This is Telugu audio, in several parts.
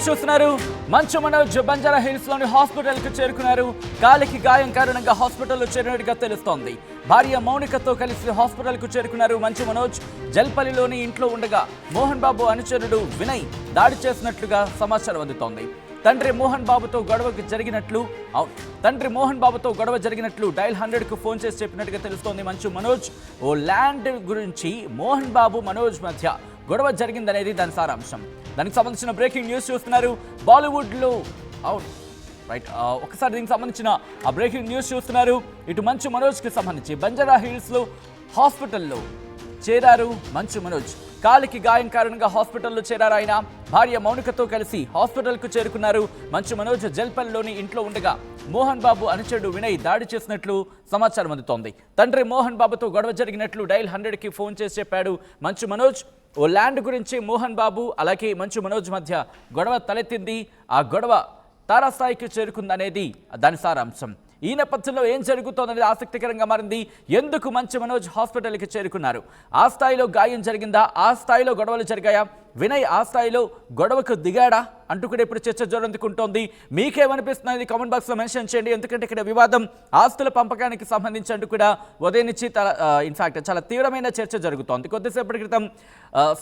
న్యూస్ చూస్తున్నారు. మంచు మనోజ్ బంజారా హిల్స్ లోని హాస్పిటల్ కు చేరుకున్నారు. కాలికి గాయం కారణంగా హాస్పిటల్లో చేరినట్టుగా తెలుస్తోంది. భార్య మౌనికతో కలిసి హాస్పిటల్ కు చేరుకున్నారు మంచు మనోజ్. జల్పల్లిలోని ఇంట్లో ఉండగా మోహన్ బాబు అనుచరుడు వినయ్ దాడి చేసినట్లుగా సమాచారం అందుతోంది. తండ్రి మోహన్ బాబుతో గొడవ జరిగినట్లు డైల్ 100 కు ఫోన్ చేసి చెప్పినట్టుగా తెలుస్తోంది మంచు మనోజ్. ఓ ల్యాండ్ గురించి మోహన్ బాబు మనోజ్ మధ్య గొడవ జరిగిందనేది దాని సారాంశం. దానికి సంబంధించిన బ్రేకింగ్ న్యూస్ చూస్తున్నారు. బాలీవుడ్ లో ఒకసారి దీనికి సంబంధించిన ఆ బ్రేకింగ్ న్యూస్ చూస్తున్నారు. ఇటు మంచు మనోజ్ కి సంబంధించి బంజారా హిల్స్ లో హాస్పిటల్లో చేరారు మంచు మనోజ్. కాలికి గాయం కారణంగా హాస్పిటల్లో చేరారు ఆయన. భార్య మౌనికతో కలిసి హాస్పిటల్ కు చేరుకున్నారు మంచు మనోజ్. జల్పల్లిలోని ఇంట్లో ఉండగా మోహన్ బాబు అనుచరుడు వినయ్ దాడి చేసినట్లు సమాచారం అందుతోంది. తండ్రి మోహన్ బాబుతో గొడవ జరిగినట్లు డైల్ 100 కి ఫోన్ చేసి చెప్పాడు మంచు మనోజ్. ఓ ల్యాండ్ గురించి మోహన్ బాబు అలాగే మంచు మనోజ్ మధ్య గొడవ తలెత్తింది. ఆ గొడవ తారాస్థాయికి చేరుకుందనేది దాని సారాంశం. ఈ నేపథ్యంలో ఏం జరుగుతోందనేది ఆసక్తికరంగా మారింది. ఎందుకు మంచు మనోజ్ హాస్పిటల్కి చేరుకున్నారు? ఆ స్థాయిలో గాయం జరిగిందా? ఆ స్థాయిలో గొడవలు జరిగాయా? వినయ్ ఆ స్థాయిలో గొడవకు దిగాడా అంటూ కూడా ఇప్పుడు చర్చ జోరందుకుంటోంది. మీకేమనిపిస్తున్నది కామెంట్ బాక్స్లో మెన్షన్ చేయండి. ఎందుకంటే ఇక్కడ వివాదం ఆస్తుల పంపకానికి సంబంధించి అంటూ కూడా ఉదయం నుంచి ఇన్ఫాక్ట్ చాలా తీవ్రమైన చర్చ జరుగుతోంది. కొద్దిసేపటి క్రితం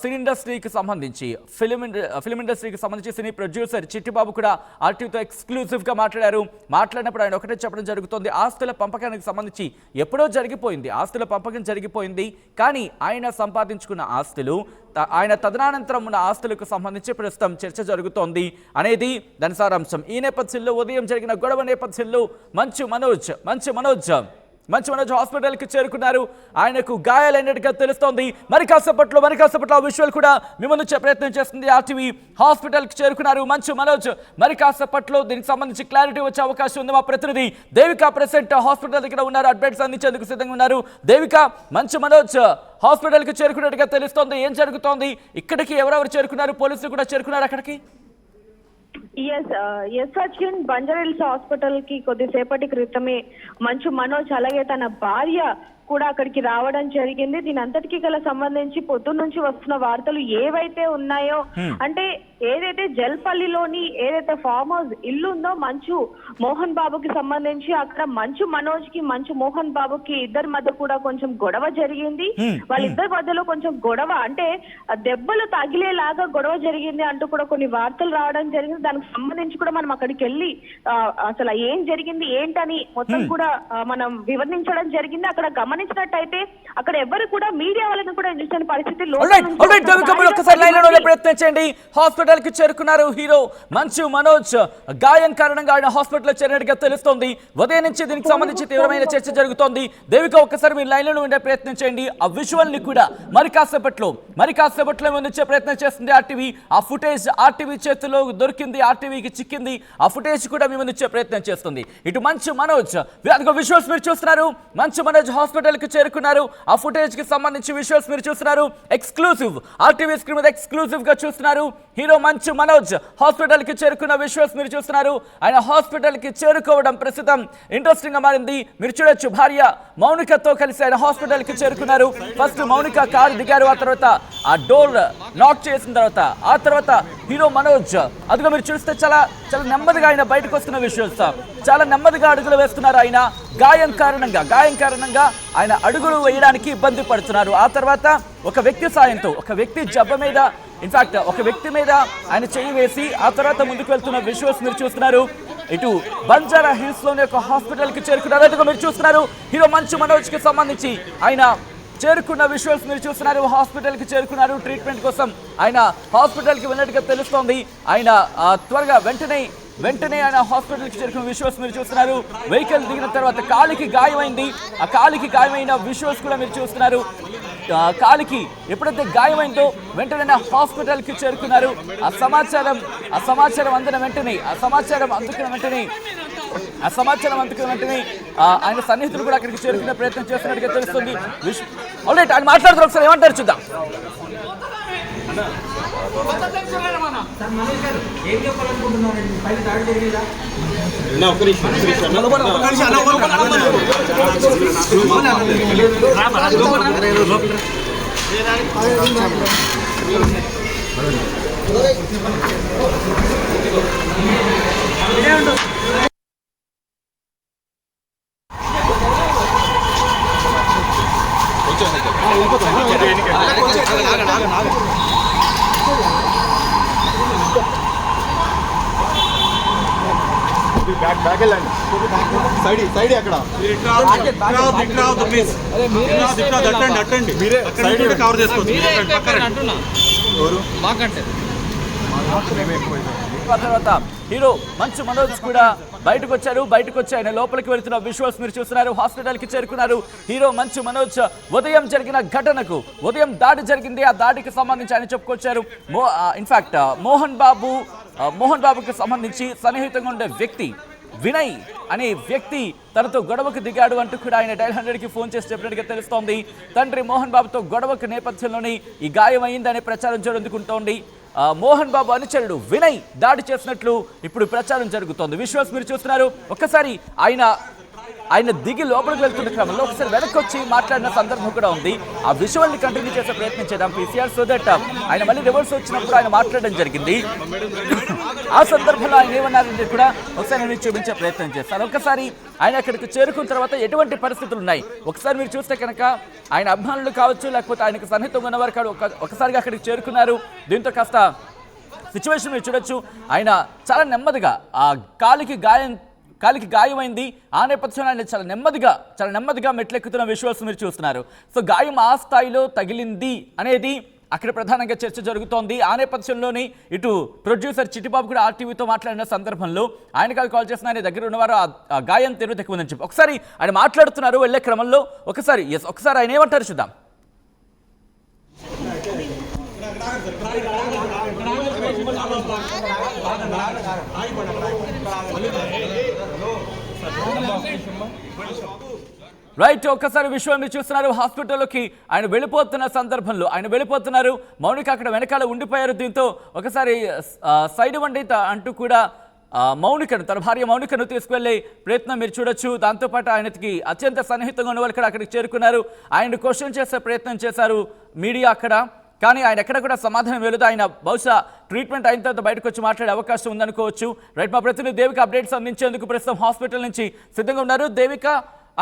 సినీ ఇండస్ట్రీకి సంబంధించి ఫిలిం ఇండస్ట్రీకి సంబంధించి సినీ ప్రొడ్యూసర్ చిట్టిబాబు కూడా ఆర్టీవీతో ఎక్స్క్లూజివ్గా మాట్లాడినప్పుడు ఆయన ఒకటే చెప్పడం జరుగుతోంది. ఆస్తుల పంపకానికి సంబంధించి ఎప్పుడో జరిగిపోయింది. ఆస్తుల పంపకం జరిగిపోయింది. కానీ ఆయన సంపాదించుకున్న ఆస్తులు, ఆయన తదనంతరం ఉన్న ఆస్తులకు సంబంధించి ప్రస్తుతం చర్చ జరుగుతోంది అనేది దాని సారాంశం. ఈ నేపథ్యంలో ఉదయం జరిగిన గొడవ నేపథ్యంలో మంచు మనోజ్ హాస్పిటల్కి చేరుకున్నారు. ఆయనకు గాయాలైనట్టుగా తెలుస్తోంది. మరి కాసేపట్లో ఆ విజువల్ కూడా మీ ముందు ప్రయత్నం చేస్తుంది ఆర్టీవీ. హాస్పిటల్కి చేరుకున్నారు మంచు మనోజ్. మరి కాసేపట్లో దీనికి సంబంధించి క్లారిటీ వచ్చే అవకాశం ఉంది. మా ప్రతినిధి దేవిక ప్రెసెంట్ హాస్పిటల్ దగ్గర ఉన్నారు. అప్డేట్స్ అందించేందుకు సిద్ధంగా ఉన్నారు. దేవిక, మంచు మనోజ్ హాస్పిటల్కి చేరుకున్నట్టుగా తెలుస్తోంది. ఏం జరుగుతోంది? ఇక్కడికి ఎవరెవరు చేరుకున్నారు? పోలీసులు కూడా చేరుకున్నారు అక్కడికి? అర్జున్, బంజారా హిల్స్ హాస్పిటల్ కి కొద్దిసేపటి క్రితమే మంచు మనోజ్ అలాగే తన భార్య కూడా అక్కడికి రావడం జరిగింది. దీని అంతటికి గల సంబంధించి పొద్దున్న నుంచి వస్తున్న వార్తలు ఏవైతే ఉన్నాయో, అంటే ఏదైతే జల్పల్లిలోని ఏదైతే ఫామ్ హౌస్ ఇల్లు ఉందో మంచు మోహన్ బాబుకి సంబంధించి, అక్కడ మంచు మనోజ్ కి మంచు మోహన్ బాబుకి ఇద్దరి మధ్య కూడా కొంచెం గొడవ జరిగింది. వాళ్ళిద్దరి మధ్యలో కొంచెం గొడవ అంటే దెబ్బలు తగిలేలాగా గొడవ జరిగింది అంటూ కూడా కొన్ని వార్తలు రావడం జరిగింది. దానికి సంబంధించి కూడా మనం అక్కడికి వెళ్ళి అసలు ఏం జరిగింది ఏంటని మొత్తం కూడా మనం వివరించడం జరిగింది. అక్కడ గమనించినట్టయితే అక్కడ ఎవరు కూడా మీడియా వాళ్ళని కూడా చూసిన పరిస్థితి. ప్రయత్నించండి. హాస్పిటల్ కి చేరుకున్నారు హీరో మంచు మనోజ్. గాయం కారణంగా ఆయన హాస్పిటల్లో చేరినట్టుగా తెలుస్తోంది. ఉదయం నుంచి దీనికి సంబంధించి తీవ్రమైన చర్చ జరుగుతోంది. దేవిక, ఒక్కసారి మీరు లైన్ లో ఉండే ప్రయత్నం చేయండి. ఆ విజువల్ ని కూడా మరి కాసేపట్లో ముందుంచే ప్రయత్నం చేస్తుంది ఆర్టీవీ. ఆ ఫుటేజ్ ఆర్టీవీ చేతిలో దొరికింది, ఆర్టీవీకి చిక్కింది. ఆ ఫుటేజ్ కూడా మీ ముందుంచే ప్రయత్నం చేస్తుంది. ఇటు మంచు మనోజ్ విజువల్స్ మీరు చూస్తున్నారు. మంచు మనోజ్ హాస్పిటల్ కి చేరుకున్నారు. ఆ ఫుటేజ్ కి సంబంధించి విజువల్స్ మీరు చూస్తున్నారు. ఎక్స్క్లూజివ్ ఆర్టీవీ స్క్రీన్ మీద ఎక్స్క్లూజివ్ గా చూస్తున్నారు. హీరో మంచు మనోజ్ హాస్పిటల్ కి చేరుకున్న విజువల్స్ మీరు చూస్తున్నారు. ఆయన హాస్పిటల్ కి చేరుకోవడం ప్రస్తుతం ఇంట్రెస్టింగ్ గా మారింది. మీరు చూడొచ్చు, భార్య మౌనికతో కలిసి ఆయన హాస్పిటల్ కి చేరుకున్నారు. ఫస్ట్ మౌనిక కారు దిగారు. ఆ తర్వాత ఆ డోర్ లాక్ చేసిన తర్వాత హీరో మనోజ్ అదిగో మీరు చూస్తే చాలా నెమ్మదిగా ఆయన బయటకు వస్తున్న విజువల్స్. చాలా నెమ్మదిగా అడుగులు వేస్తున్నారు. ఆయన గాయం కారణంగా ఆయన అడుగులు వేయడానికి ఇబ్బంది పడుతున్నారు. ఆ తర్వాత ఒక వ్యక్తి సాయంతో, ఒక వ్యక్తి జబ్బ మీద, ఇన్ఫాక్ట్ ఒక వ్యక్తి మీద ఆయన చెయ్యి వేసి ఆ తర్వాత ముందుకు వెళ్తున్న విజువల్స్ మీరు చూస్తున్నారు. ఇటు బంజారా హిల్స్ లోని ఒక హాస్పిటల్ కి చేరుకున్నారు. అదిగో మీరు చూస్తున్నారు హీరో మంచు మనోజ్ కి సంబంధించి ఆయన చేరుకున్న విజువల్స్ మీరు చూస్తున్నారు. హాస్పిటల్ కి చేరుకున్నారు. ట్రీట్మెంట్ కోసం ఆయన హాస్పిటల్ కి వెళ్ళినట్టుగా తెలుస్తోంది. ఆయన త్వరగా వెంటనే ఆయన హాస్పిటల్కి చేరుకున్న విజువల్స్ మీరు చూస్తున్నారు. వెహికల్ దిగిన తర్వాత కాలికి గాయమైంది. ఆ కాలికి గాయమైన విజువల్స్ కూడా మీరు చూస్తున్నారు. కాలికి ఎప్పుడైతే గాయమైందో వెంటనే హాస్పిటల్కి చేరుకున్నారు. ఆ సమాచారం అందుకున్న వెంటనే ఆయన సన్నిహితులు కూడా అక్కడికి చేరుకునే ప్రయత్నం చేస్తున్నట్టుగా తెలుస్తుంది. ఆల్రైట్, ఆయన మాట్లాడుతున్నారు. ఒకసారి ఏమంటారు చూద్దాం. బ్యాక్ వెళ్ళండి సైడ్ అక్కడ మీరే సైడ్ కవర్ చేసుకోవచ్చు తర్వాత హీరో మంచు మనోజ్ కూడా బయటకు వచ్చి ఆయన లోపలికి వెళ్తున్న విజువల్స్ మీరు చూస్తున్నారు. హాస్పిటల్ కి చేరుకున్నారు హీరో మంచు మనోజ్. ఉదయం జరిగిన ఘటనకు, ఉదయం దాడి జరిగింది, ఆ దాడికి సంబంధించి ఆయన చెప్పుకొచ్చారు. ఇన్ఫాక్ట్ మోహన్ బాబుకి సంబంధించి సన్నిహితంగా ఉండే వ్యక్తి వినయ్ అనే వ్యక్తి తనతో గొడవకు దిగాడు అంటూ కూడా ఆయన డైల్ 100కి ఫోన్ చేసి చెప్పినట్టుగా తెలుస్తోంది. తండ్రి మోహన్ బాబుతో గొడవకు నేపథ్యంలోనే ఈ గాయం అయిందనే ప్రచారం జరుగుతుంటోంది. మోహన్ బాబు అనుచరుడు వినయ్ దాడి చేసినట్లు ఇప్పుడు ప్రచారం జరుగుతోంది. విజువల్స్ మీరు చూస్తున్నారు. ఒక్కసారి ఆయన దిగి లోపలికి వెళ్తున్న క్రమంలో ఒకసారి వెనక్కి వచ్చి మాట్లాడిన సందర్భం కూడా ఉంది. ఆ విజువల్ని కంటిన్యూ చేసే ప్రయత్నం చేద్దాం పీసీఆర్, సో దట్ ఆయన మళ్ళీ రివర్స్ వచ్చినప్పుడు ఆయన మాట్లాడడం జరిగింది. ఆ సందర్భంలో ఆయన ఏమన్నారంటే కూడా ఒకసారి నేను చూపించే ప్రయత్నం చేస్తాను. ఒకసారి ఆయన అక్కడికి చేరుకున్న తర్వాత ఎటువంటి పరిస్థితులు ఉన్నాయి ఒకసారి మీరు చూస్తే కనుక ఆయన అభిమానులు కావచ్చు, లేకపోతే ఆయనకు సన్నిహితంగా ఉన్నవారు కాదు, ఒకసారిగా అక్కడికి చేరుకున్నారు. దీంతో కాస్త సిచ్యువేషన్ మీరు చూడొచ్చు. ఆయన చాలా నెమ్మదిగా ఆ కాలికి గాయమైంది. ఆ నేపథ్యంలో ఆయన చాలా నెమ్మదిగా మెట్లెక్కుతున్న విజువల్స్ మీరు చూస్తున్నారు. సో గాయం ఆ స్థాయిలో తగిలింది అనేది అక్కడ ప్రధానంగా చర్చ జరుగుతోంది. ఆ నేపథ్యంలోని ఇటు ప్రొడ్యూసర్ చిట్టిబాబు కూడా ఆర్టీవీతో మాట్లాడిన సందర్భంలో ఆయన కాల్ చేసిన ఆయన దగ్గర ఉన్నవారు ఆ గాయం తెరువు ఎక్కువని చెప్పి ఒకసారి ఆయన మాట్లాడుతున్నారు వెళ్లే క్రమంలో. ఒకసారి ఆయన ఏమంటారు చూద్దాం. రైట్, ఒక్కసారి విషయాన్ని చూస్తున్నారు. హాస్పిటల్లోకి ఆయన వెళ్ళిపోతున్న సందర్భంలో వెళ్ళిపోతున్నారు. మౌనిక అక్కడ వెనకాల ఉండిపోయారు. దీంతో ఒకసారి సైడ్ వండి అంటూ కూడా తన భార్య మౌనికను తీసుకువెళ్లే ప్రయత్నం మీరు చూడొచ్చు. దాంతోపాటు ఆయనకి అత్యంత సన్నిహితంగా ఉన్న వాళ్ళు కూడా అక్కడికి చేరుకున్నారు. ఆయన క్వశ్చన్ చేసే ప్రయత్నం చేశారు మీడియా అక్కడ. కానీ ఆయన ఎక్కడ కూడా సమాధానం వేయలేదు. ఆయన బహుశా ట్రీట్మెంట్ అయిన తర్వాత బయటకు వచ్చి మాట్లాడే అవకాశం ఉందనుకోవచ్చు. రైట్, మా ప్రతినిధి దేవిక అప్డేట్స్ అందించేందుకు ప్రస్తుతం హాస్పిటల్ నుంచి సిద్ధంగా ఉన్నారు. దేవిక,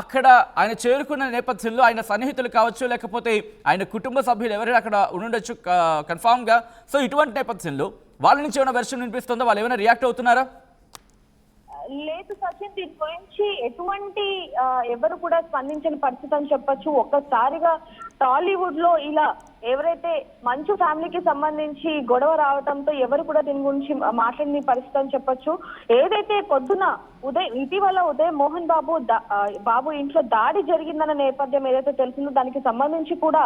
అక్కడ ఆయన చేరుకున్న నేపథ్యంలో ఆయన సన్నిహితులు కావచ్చు, లేకపోతే ఆయన కుటుంబ సభ్యులు ఎవరైనా అక్కడ ఉండొచ్చు కన్ఫామ్గా. సో ఇటువంటి నేపథ్యంలో వాళ్ళ నుంచి ఏమైనా వెర్షన్ వినిపిస్తుందో, వాళ్ళు ఏమైనా రియాక్ట్ అవుతున్నారా? లేదు సచిన్, దీని గురించి ఎటువంటి ఎవరు కూడా స్పందించని పరిస్థితి అని చెప్పొచ్చు. ఒక్కసారిగా టాలీవుడ్ లో ఇలా ఎవరైతే మంచు ఫ్యామిలీకి సంబంధించి గొడవ రావడంతో ఎవరు కూడా దీని గురించి మాట్లాడిన పరిస్థితి అని చెప్పొచ్చు. ఏదైతే ఇటీవల ఉదయం మోహన్ బాబు ఇంట్లో దాడి జరిగిందన్న నేపథ్యం ఏదైతే తెలిసిందో దానికి సంబంధించి కూడా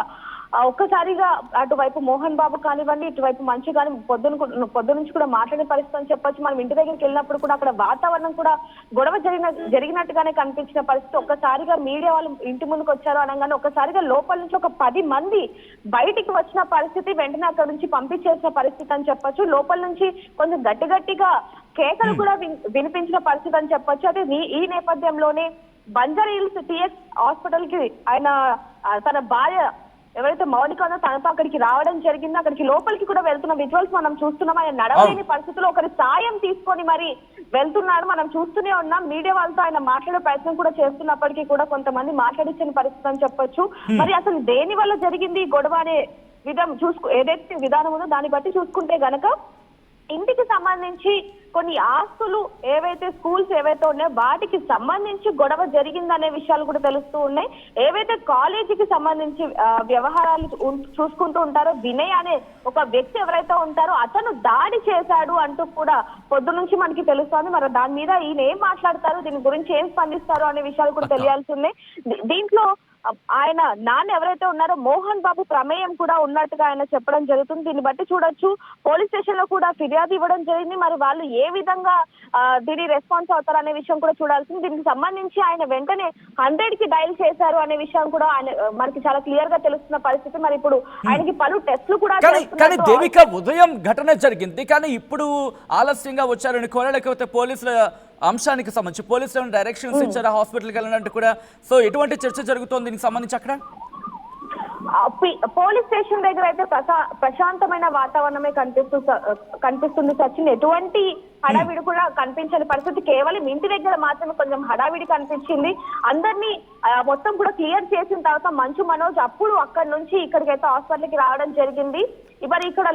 ఒక్కసారిగా అటువైపు మోహన్ బాబు కానివ్వండి, ఇటువైపు మంచు కానీ పొద్దు నుంచి కూడా మాట్లాడే పరిస్థితి అని చెప్పొచ్చు. మనం ఇంటి దగ్గరికి వెళ్ళినప్పుడు కూడా అక్కడ వాతావరణం కూడా గొడవ జరిగినట్టుగానే కనిపించిన పరిస్థితి. ఒక్కసారిగా మీడియా వాళ్ళు ఇంటి ముందుకు వచ్చారు అనగానే ఒక్కసారిగా లోపల నుంచి ఒక 10 మంది బయటికి వచ్చిన పరిస్థితి, వెంటనే అక్కడ నుంచి పంపించేసిన పరిస్థితి అని చెప్పొచ్చు. లోపల నుంచి కొంచెం గట్టిగా కేకలు కూడా వినిపించిన పరిస్థితి అని చెప్పొచ్చు. అదే ఈ నేపథ్యంలోనే బంజారాహిల్స్ టిఎస్ హాస్పిటల్ కి ఆయన తన భార్య ఎవరైతే మౌనిక ఉందో తనతో అక్కడికి రావడం జరిగింది. అక్కడికి లోపలికి కూడా వెళ్తున్న విజువల్స్ మనం చూస్తున్నాం. ఆయన నడవలేని పరిస్థితుల్లో ఒకరి సాయం తీసుకొని మరి వెళ్తున్నాడు, మనం చూస్తూనే ఉన్నాం. మీడియా వాళ్ళతో ఆయన మాట్లాడే ప్రయత్నం కూడా చేస్తున్నప్పటికీ కూడా కొంతమంది మాట్లాడించని పరిస్థితి అని చెప్పొచ్చు. మరి అసలు దేని వల్ల జరిగింది గొడవ అనే ఏదైతే విధానం ఉందో దాన్ని బట్టి చూసుకుంటే గనక ఇంటికి సంబంధించి కొన్ని ఆస్తులు ఏవైతే స్కూల్స్ ఏవైతే ఉన్నాయో వాటికి సంబంధించి గొడవ జరిగిందనే విషయాలు కూడా తెలుస్తూ ఉన్నాయి. ఏవైతే కాలేజీకి సంబంధించి వ్యవహారాలు చూసుకుంటూ ఉంటారో వినయ్ అనే ఒక వ్యక్తి ఎవరైతే ఉంటారో అతను దాడి చేశాడు అంటూ కూడా పొద్దు నుంచి మనకి తెలుస్తోంది. మరి దాని మీద ఈయన ఏం మాట్లాడతారు, దీని గురించి ఏం స్పందిస్తారు అనే విషయాలు కూడా తెలియాల్సి ఉన్నాయి. దీంట్లో ఆయన నాన్న ఎవరైతే ఉన్నారో మోహన్ బాబు ప్రమేయం కూడా ఉన్నట్టుగా ఆయన చెప్పడం జరుగుతుంది. దీన్ని బట్టి చూడొచ్చు పోలీస్ స్టేషన్ లో కూడా ఫిర్యాదు ఇవ్వడం జరిగింది. మరి వాళ్ళు ఏ విధంగా దీని రెస్పాన్స్ అవుతారు అనే విషయం కూడా చూడాల్సింది. దీనికి సంబంధించి ఆయన వెంటనే 100కి డైల్ చేశారు అనే విషయం కూడా మనకి చాలా క్లియర్ గా తెలుస్తున్న పరిస్థితి. మరి ఇప్పుడు ఆయనకి పలు టెస్టులు కూడా కానీ దేవిక ఉదయం ఘటన జరిగింది, కానీ ఇప్పుడు ఆలస్యంగా వచ్చారని కోరా, లేకపోతే పోలీసుల అంశానికి సంబంధించి పోలీసులు డైరెక్షన్స్ ఇచ్చారా హాస్పిటల్కి వెళ్ళినట్టు కూడా? సో ఎటువంటి చర్చ జరుగుతోంది దీనికి సంబంధించి అక్కడ? పోలీస్ స్టేషన్ దగ్గర అయితే ప్రశాంతమైన వాతావరణమే కనిపిస్తుంది సచిన్. ఎటువంటి హడావిడి కూడా కనిపించని పరిస్థితి, కేవలం ఇంటి దగ్గర మాత్రమే కొంచెం హడావిడి కనిపించింది. అందరినీ మొత్తం కూడా క్లియర్ చేసిన తర్వాత మంచు మనోజ్ అప్పుడు అక్కడి నుంచి ఇక్కడికైతే హాస్పిటల్కి రావడం జరిగింది. మరి ఇక్కడ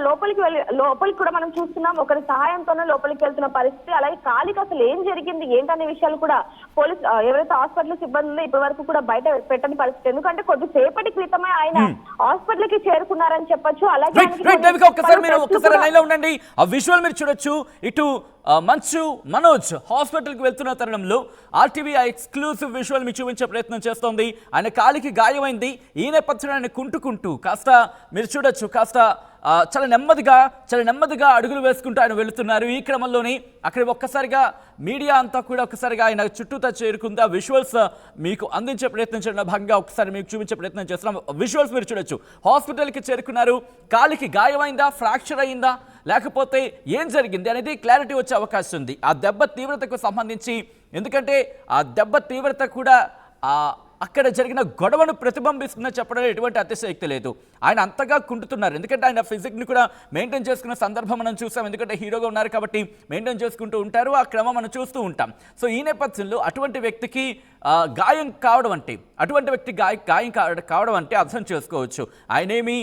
లోపలికి కూడా మనం చూస్తున్నాం, ఒకరి సహాయంతోనే లోపలికి వెళ్తున్న పరిస్థితి. అలాగే కాలికి అసలు ఏం జరిగింది ఏంటనే విషయాలు కూడా పోలీస్ ఎవరైతే హాస్పిటల్ సిబ్బంది ఉందో ఇప్పటి వరకు కూడా బయట పెట్టని పరిస్థితి. ఎందుకంటే కొద్దిసేపటి క్రితమే ఆయన హాస్పిటల్ కి చేరుకున్నారని చెప్పొచ్చు. అలాగే ఒక్కసారి లైన్ లో ఉండండి. ఆ విజువల్ మీరు చూడొచ్చు. ఇటు మంచు మనోజ్ హాస్పిటల్ కి వెళ్తున్న తరుణంలో ఆర్టీవీ ఎక్స్క్లూసివ్ విజువల్ మీకు చూపించే ప్రయత్నం చేస్తోంది. ఆయన కాలికి గాయమైంది. ఈ నేపథ్యంలో ఆయన కుంటుకుంటూ కాస్త మీరు చూడొచ్చు, కాస్త చాలా నెమ్మదిగా అడుగులు వేసుకుంటూ ఆయన వెళుతున్నారు. ఈ క్రమంలోనే అక్కడ ఒక్కసారిగా మీడియా అంతా కూడా ఒక్కసారిగా ఆయన చుట్టూతా చేరుకుంది. ఆ విజువల్స్ మీకు అందించే ప్రయత్నం చేయడం భాగంగా ఒకసారి మీకు చూపించే ప్రయత్నం చేస్తున్నాం. విజువల్స్ మీరు చూడొచ్చు. హాస్పిటల్కి చేరుకున్నారు. కాలికి గాయమైందా, ఫ్రాక్చర్ అయిందా, లేకపోతే ఏం జరిగింది అనేది క్లారిటీ వచ్చే అవకాశం ఉంది. ఆ దెబ్బ తీవ్రతకు సంబంధించి, ఎందుకంటే ఆ దెబ్బ తీవ్రత కూడా అక్కడ జరిగిన గొడవను ప్రతిబింబిస్తుందని చెప్పడంలో ఎటువంటి అతిశయోక్తి లేదు. ఆయన అంతగా కుంటున్నారు, ఎందుకంటే ఆయన ఫిజిక్ని కూడా మెయింటైన్ చేసుకున్న సందర్భం మనం చూసాం. ఎందుకంటే హీరోగా ఉన్నారు కాబట్టి మెయింటైన్ చేసుకుంటూ ఉంటారు, ఆ క్రమం మనం చూస్తూ ఉంటాం. సో ఈ నేపథ్యంలో అటువంటి వ్యక్తికి గాయం కావడం అంటే, అర్థం చేసుకోవచ్చు. ఆయనేమి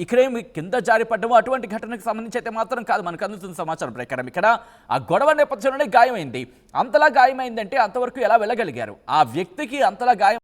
ఇక్కడేమి కింద జారిపడ్డము అటువంటి ఘటనకు సంబంధించి అయితే మాత్రం కాదు. మనకు అందుతున్న సమాచారం ప్రకారం ఇక్కడ ఆ గొడవ నేపథ్యంలోనే గాయమైంది. అంతలా గాయమైందంటే అంతవరకు ఎలా వెళ్ళగలిగారు? ఆ వ్యక్తికి అంతలా గాయం